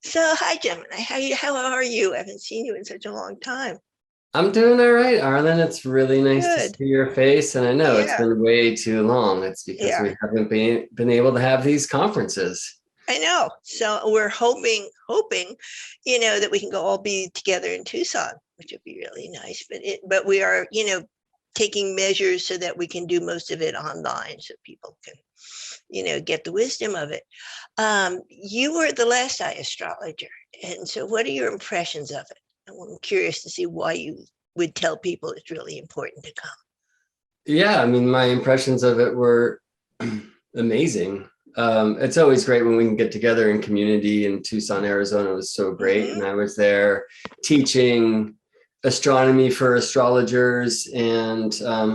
So, hi, Gemini. How are you? I haven't seen you in such a long time. I'm doing all right, Arlan. It's really nice to Good. see your face. And I know it's Yeah. been way too long. It's because Yeah. we haven't been able to have these conferences. I know. So we're hoping, that we can go all be together in Tucson, which would be really nice. But we are, taking measures so that we can do most of it online, so people can, get the wisdom of it. You were the last I-astrologer, and so what are your impressions of it? I'm curious to see why you would tell people it's really important to come. Yeah, I mean, my impressions of it were amazing. It's always great when we can get together in community in Tucson, Arizona. It was so great. Mm-hmm. And I was there teaching astronomy for astrologers. And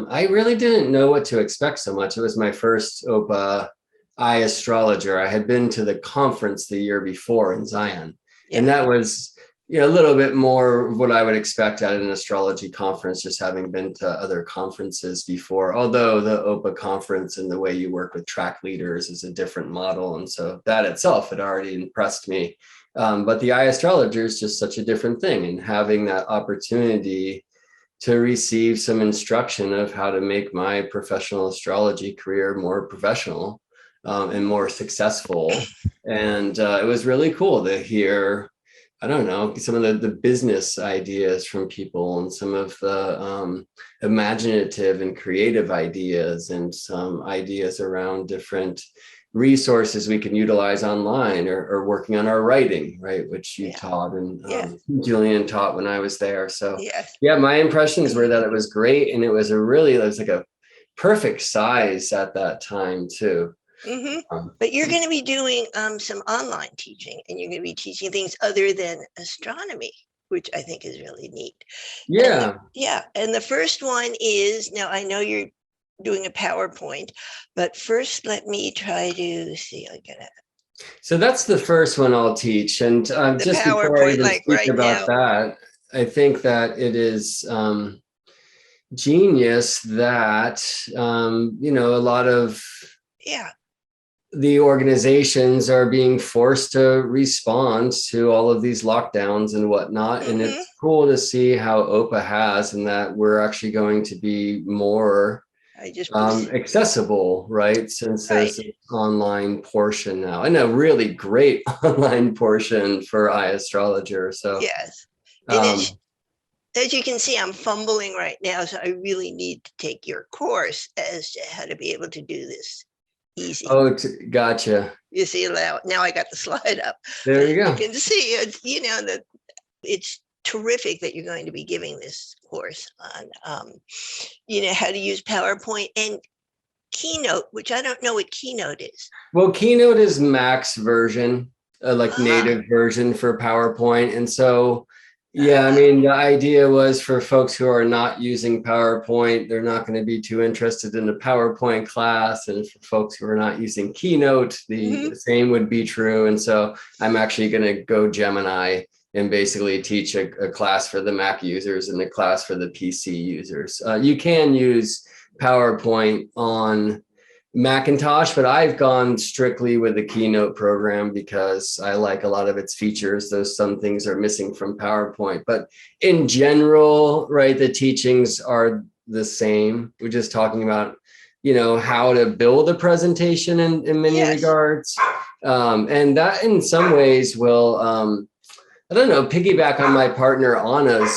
I really didn't know what to expect so much. It was my first OPA I-astrologer. I had been to the conference the year before in Zion. And Yeah. that was a little bit more of what I would expect at an astrology conference, just having been to other conferences before. Although the OPA conference and the way you work with track leaders is a different model. And so that itself had already impressed me. But the I-astrologer is just such a different thing. And having that opportunity to receive some instruction of how to make my professional astrology career more professional and more successful. And it was really cool to hear, I don't know, some of the business ideas from people and some of the imaginative and creative ideas and some ideas around different resources we can utilize online or working on our writing, right? Which you Yeah. taught and Yeah. Julian taught when I was there. So Yes. yeah, my impressions were that it was great. And it was like a perfect size at that time too. Mm-hmm. Um, But you're going to be doing some online teaching, and you're going to be teaching things other than astronomy, which I think is really neat. yeah. And the first one is, now I know you're doing a PowerPoint, but first let me try to see. I get it. So that's the first one I'll teach. And The just before I PowerPoint, even like speak right about now. that, I think that it is genius that, a lot of Yeah. the organizations are being forced to respond to all of these lockdowns and whatnot. And Mm-hmm. it's cool to see how OPA has, and that we're actually going to be more I just put a accessible, right? Since right. there's an online portion now, and a really great online portion for iAstrologer. So, Yes. And um, as you can see, I'm fumbling right now, so I really need to take your course as to how to be able to do this easy. oh, gotcha. You see, now I got the slide up, There but you you go. can see, that it's terrific that you're going to be giving this course on, how to use PowerPoint and Keynote, which I don't know what Keynote is. Well, Keynote is Mac's version, like Ah, native version for PowerPoint. And so, yeah, I ah, mean, the idea was for folks who are not using PowerPoint, they're not going to be too interested in the PowerPoint class. And for folks who are not using Keynote, mm-hmm. the same would be true. And so I'm actually going to go Gemini and basically teach a class for the Mac users and a class for the PC users. You can use PowerPoint on Macintosh, but I've gone strictly with the Keynote program because I like a lot of its features, though some things are missing from PowerPoint. But in general, right, the teachings are the same. We're just talking about, how to build a presentation in many Yes. regards. And that in some ways will, I don't know, piggyback on my partner Anna's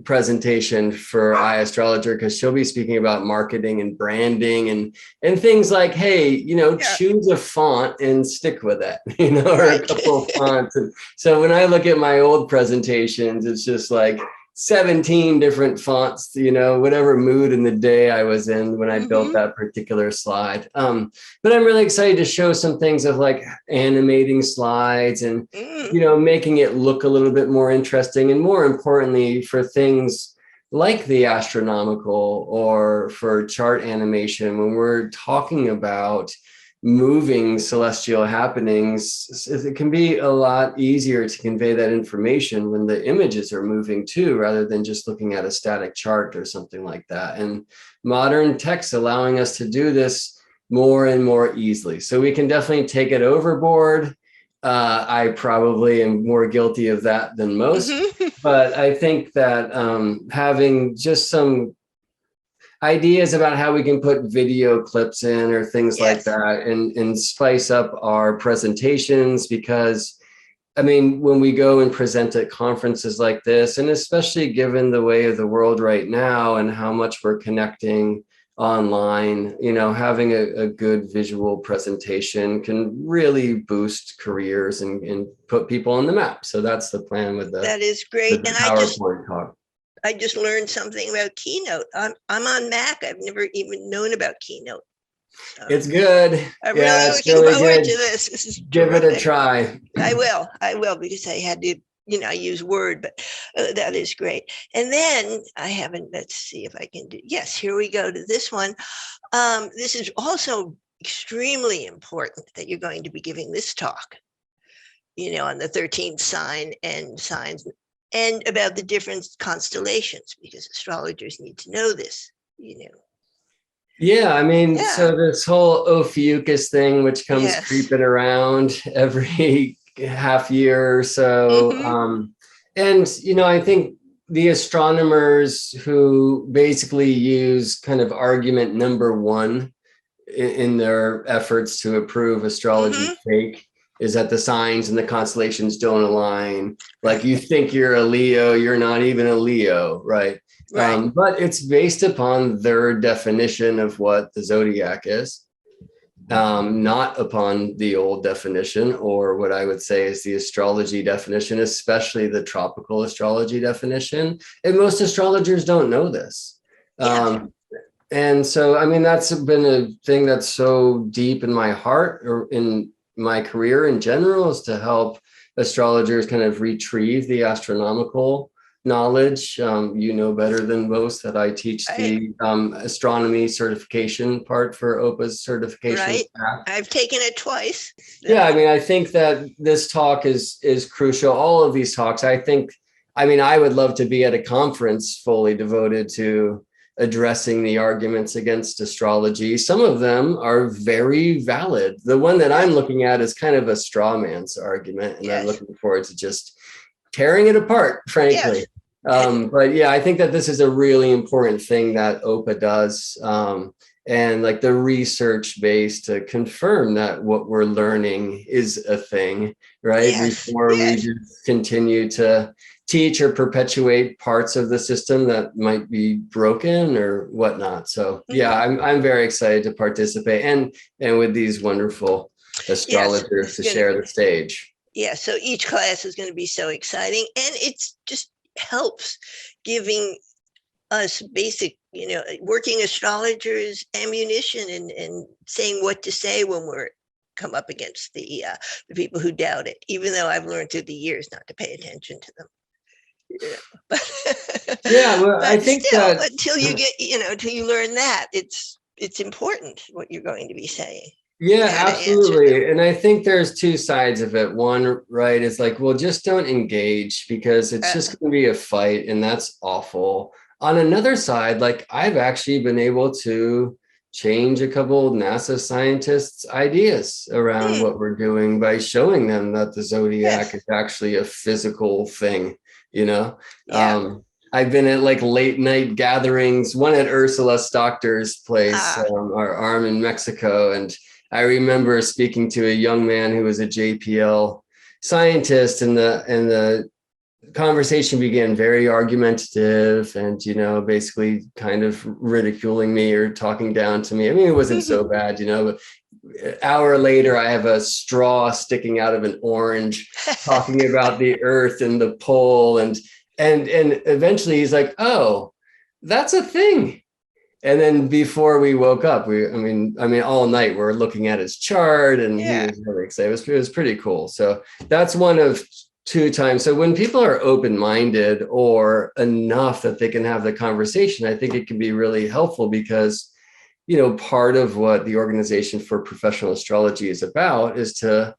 presentation for iAstrologer, because she'll be speaking about marketing and branding and things like, hey, Yeah. choose a font and stick with it, or a Right. couple of fonts. And so when I look at my old presentations, it's just like 17 different fonts, whatever mood in the day I was in when I built Mm-hmm. that particular slide. But I'm really excited to show some things of like animating slides and Mm. making it look a little bit more interesting, and more importantly, for things like the astronomical or for chart animation, when we're talking about moving celestial happenings, it can be a lot easier to convey that information when the images are moving too, rather than just looking at a static chart or something like that. And modern tech's allowing us to do this more and more easily. So we can definitely take it overboard I probably am more guilty of that than most. Mhm. But I think that having just some ideas about how we can put video clips in or things like Yes. that and spice up our presentations, because I mean, when we go and present at conferences like this, and especially given the way of the world right now and how much we're connecting online, having a good visual presentation can really boost careers and put people on the map. So that's the plan with That is with great. the And PowerPoint talk. I just learned something about Keynote. I'm on Mac. I've never even known about Keynote. So It's good. I'm Yeah, really it's looking really forward to good. this. This is Give it a terrific. try. I will, because I had to, I use Word, but that is great. And then I haven't, let's see if I can do, yes, here we go to this one. This is also extremely important that you're going to be giving this talk, on the 13th sign and signs and about the different constellations, because astrologers need to know this. Yeah, I mean, Yeah. so this whole Ophiuchus thing, which comes Yes. creeping around every half year or so. Mm-hmm. And, I think the astronomers who basically use kind of argument number one in their efforts to approve astrology Mm-hmm. fake is that the signs and the constellations don't align. Like Right. you think you're a Leo, you're not even a Leo, right? Right. But it's based upon their definition of what the zodiac is, not upon the old definition, or what I would say is the astrology definition, especially the tropical astrology definition. And most astrologers don't know this. Yeah. And so, I mean, that's been a thing that's so deep in my heart or in my career in general, is to help astrologers kind of retrieve the astronomical knowledge. You know better than most that I teach I the astronomy certification part for OPA's certification right. staff. I've taken it twice. Yeah, So I mean, I think that this talk is crucial. All of these talks, I mean, I would love to be at a conference fully devoted to addressing the arguments against astrology. Some of them are very valid. The one that I'm yes. looking at is kind of a straw man's argument, and I'm Yes. looking forward to just tearing it apart, frankly. Yes. And But yeah, I think that this is a really important thing that OPA does. And like the research base to confirm that what we're learning is a thing, right? yes. Before we Yes. just continue to teach or perpetuate parts of the system that might be broken or whatnot. So yeah, Mm-hmm. I'm very excited to participate and with these wonderful Yes. astrologers It's to going to share be. the stage. Yeah. So each class is going to be so exciting, and it's just helps giving us basic, working astrologers ammunition and saying what to say when we're come up against the people who doubt it, even though I've learned through the years not to pay attention to them. But Yeah, well, I but think still, that until you get, until you learn that, it's important what you're going to be saying and yeah, how to answer them. absolutely. And I think there's two sides of it. One, right, is like, well, just don't engage because it's Uh, just going to be a fight and that's awful. On another side, like I've actually been able to change a couple of NASA scientists' ideas around hmm, what we're doing by showing them that the zodiac yes, is actually a physical thing, you know? yeah, Um, I've been at like late night gatherings, one at Ursula Stockter's place, ah, our arm in Mexico, and I remember speaking to a young man who was a JPL scientist, and the conversation began very argumentative, and basically kind of ridiculing me or talking down to me. I mean, it wasn't so bad, but an hour later, I have a straw sticking out of an orange, talking about the Earth and the pole, and eventually he's like, "Oh, that's a thing." And then before we woke up, I mean, all night we're looking at his chart, and he yeah, was really excited. It was pretty cool. So that's one of two times. So when people are open-minded or enough that they can have the conversation, I think it can be really helpful because, part of what the Organization for Professional Astrology is about is to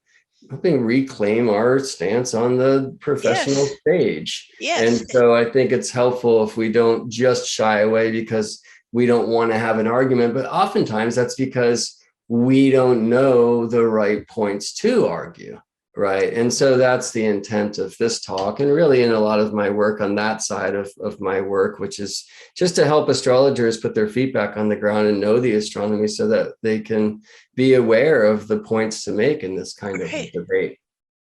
helping reclaim our stance on the professional yes, stage. And yes, so I think it's helpful if we don't just shy away because we don't want to have an argument, but oftentimes that's because we don't know the right points to argue. Right. And so that's the intent of this talk, and really in a lot of my work on that side of my work, which is just to help astrologers put their feet back on the ground and know the astronomy so that they can be aware of the points to make in this kind of Right. debate.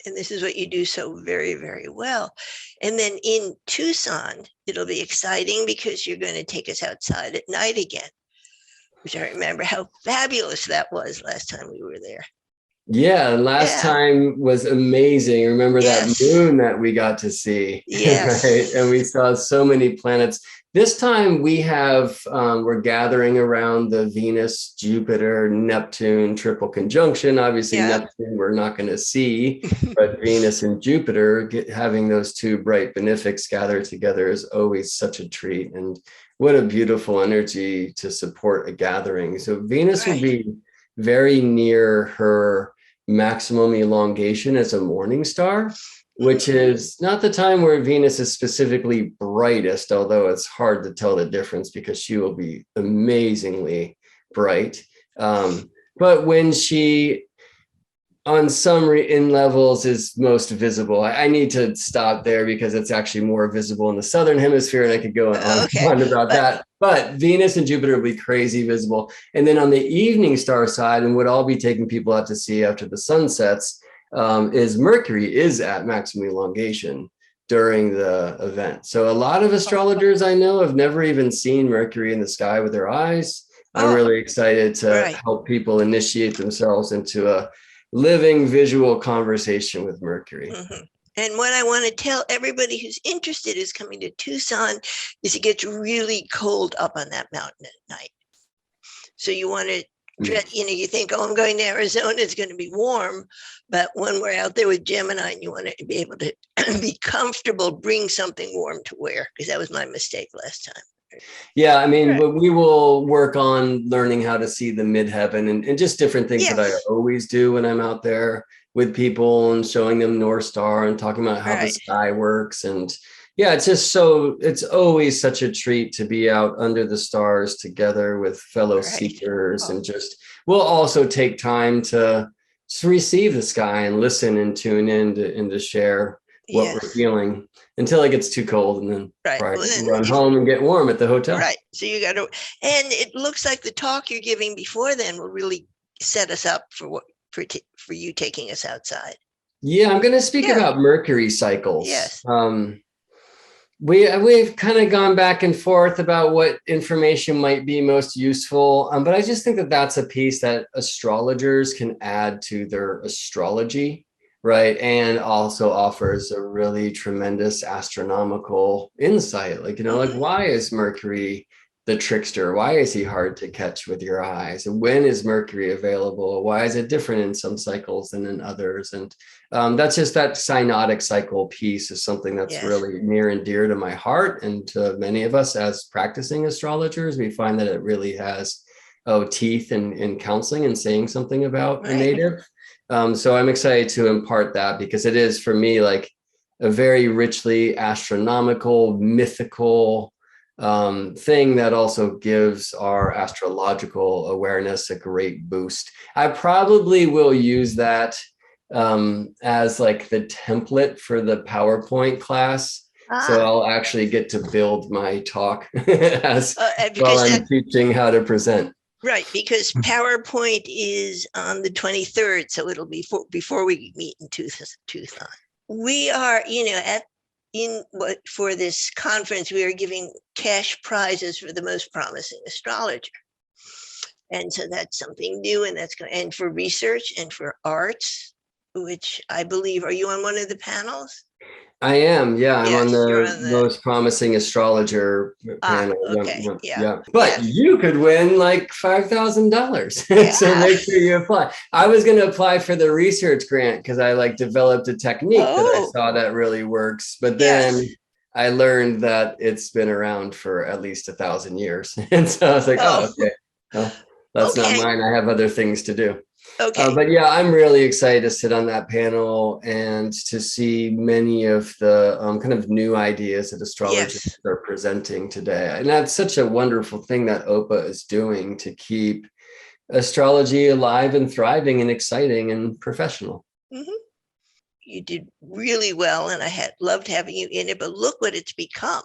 And this is what you do so very, very well. And then in Tucson, it'll be exciting because you're going to take us outside at night again, which I remember how fabulous that was last time we were there. Yeah, and last Yeah. time was amazing. Remember that Yes. moon that we got to see, Yes. right? And we saw so many planets. This time we have, we're gathering around the Venus, Jupiter, Neptune triple conjunction. Obviously, Yeah. Neptune we're not going to see, but Venus and Jupiter, having those two bright benefics gather together is always such a treat. And what a beautiful energy to support a gathering. So Venus will Right. be very near her maximum elongation as a morning star, which is not the time where Venus is specifically brightest, although it's hard to tell the difference because she will be amazingly bright. But when she, on some in levels, is most visible. I need to stop there because it's actually more visible in the southern hemisphere, and I could go on Okay. and on about that. But Venus and Jupiter will be crazy visible. And then on the evening star side, and what I'll be taking people out to see after the sun sets, is Mercury is at maximum elongation during the event. So a lot of astrologers I know have never even seen Mercury in the sky with their eyes. I'm really excited to help people initiate themselves into a living visual conversation with Mercury. And what I want to tell everybody who's interested is coming to Tucson is it gets really cold up on that mountain at night. So you want to, you think, oh, I'm going to Arizona, it's going to be warm. But when we're out there with Gemini and you want to be able to be comfortable, bring something warm to wear, because that was my mistake last time. Yeah, I mean, we will work on learning how to see the midheaven and just different things that I always do when I'm out there with people and showing them North Star and talking about how the sky works. And yeah, it's just it's always such a treat to be out under the stars together with fellow seekers. And we'll also take time to receive the sky and listen and tune in to share what we're feeling until it gets too cold, and then run home and get warm at the hotel. Right. So you got to, and it looks like the talk you're giving before then will really set us up for for you taking us outside. Yeah, I'm going to speak about Mercury cycles. Yes. We've kind of gone back and forth about what information might be most useful, but I just think that that's a piece that astrologers can add to their astrology. Right. And also offers a really tremendous astronomical insight. Like, like, why is Mercury the trickster? Why is he hard to catch with your eyes? And when is Mercury available? Why is it different in some cycles than in others? And that's just that synodic cycle piece is something that's really near and dear to my heart. And to many of us as practicing astrologers, we find that it really has teeth in counseling and saying something about a native. So I'm excited to impart that because it is for me like a very richly astronomical, mythical thing that also gives our astrological awareness a great boost. I probably will use that as like the template for the PowerPoint class. So I'll actually get to build my talk while I'm teaching how to present. Right, because PowerPoint is on the 23rd, so it'll be before we meet in Tucson. We are, for this conference, we are giving cash prizes for the most promising astrologer. And so that's something new, and and for research and for arts, which I believe, are you on one of the panels? I am, yeah. I'm on the most promising astrologer panel. Okay, But you could win like $5,000. So make sure you apply. I was going to apply for the research grant because I developed a technique that I saw that really works. But then I learned that it's been around for at least 1,000 years. And so I was like, okay, well, that's not mine. I have other things to do. Okay. But yeah, I'm really excited to sit on that panel and to see many of the kind of new ideas that astrologers are presenting today. And that's such a wonderful thing that OPA is doing to keep astrology alive and thriving and exciting and professional. you did really well, and I had loved having you in it, but look what it's become.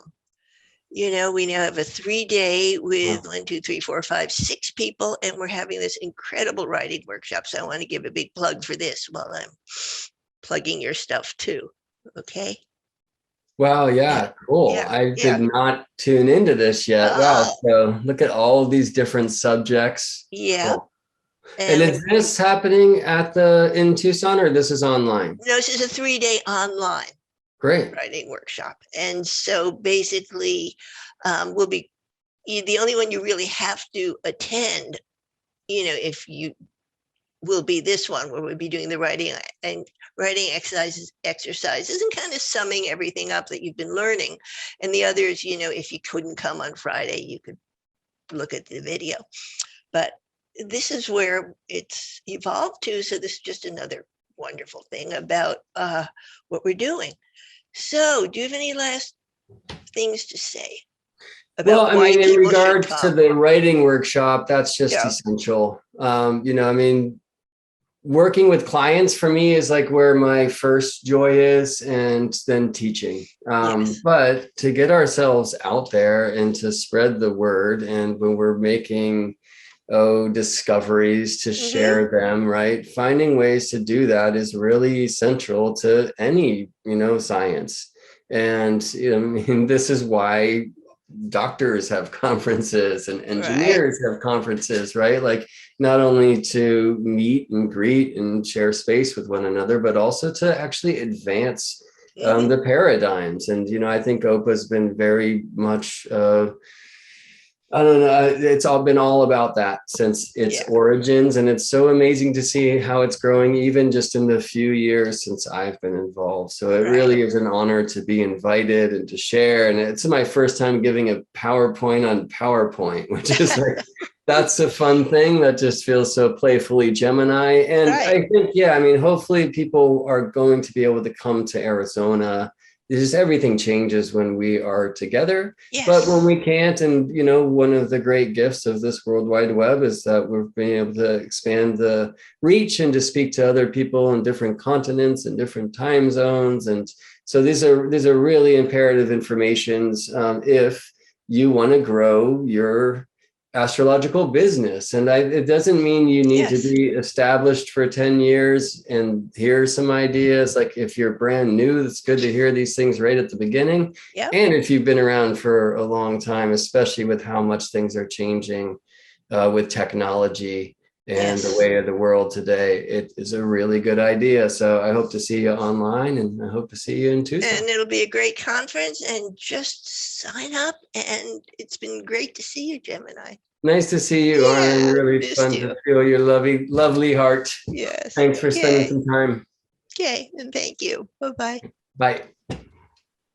We now have a 3-day with 1, 2, 3, 4, 5, 6 people, and we're having this incredible writing workshop. So I want to give a big plug for this while I'm plugging your stuff too. Okay. Wow, yeah, cool. Yeah, I yeah. did not tune into this yet. Wow, so look at all of these different subjects. Yeah. Cool. And is this happening in Tucson, or this is online? No, this is a 3-day online Great writing workshop. And so basically, we'll be the only one you really have to attend, if you will be this one where we'll be doing the writing exercises and kind of summing everything up that you've been learning. And the others, if you couldn't come on Friday, you could look at the video. But this is where it's evolved to. So this is just another wonderful thing about what we're doing. So do you have any last things to say about in regards to the writing workshop, that's just essential. Working with clients for me is like where my first joy is, and then teaching. But to get ourselves out there and to spread the word, and when we're making discoveries, to share them, right? Finding ways to do that is really central to any, science. And this is why doctors have conferences and engineers have conferences, right? Like, not only to meet and greet and share space with one another, but also to actually advance the paradigms. And I think OPA has been very much I don't know, it's been all about that since its origins, and it's so amazing to see how it's growing, even just in the few years since I've been involved. So it really is an honor to be invited and to share. And it's my first time giving a PowerPoint on PowerPoint, which is like, that's a fun thing that just feels so playfully Gemini. And I think, hopefully people are going to be able to come to Arizona. Just everything changes when we are together, but when we can't, and one of the great gifts of this World Wide Web is that we've been able to expand the reach and to speak to other people on different continents and different time zones. And so these are really imperative informations if you want to grow your astrological business. And it doesn't mean you need to be established for 10 years and here's some ideas. Like, if you're brand new, it's good to hear these things right at the beginning. And if you've been around for a long time, especially with how much things are changing with technology and the way of the world today, it is a really good idea. So I hope to see you online, and I hope to see you in Tucson. And it'll be a great conference, and just sign up. And it's been great to see you, Gemini. Nice to see you, Arlan. Really fun to feel your lovely heart. Yes. Thanks for spending some time. Okay, and thank you. Bye-bye. Bye.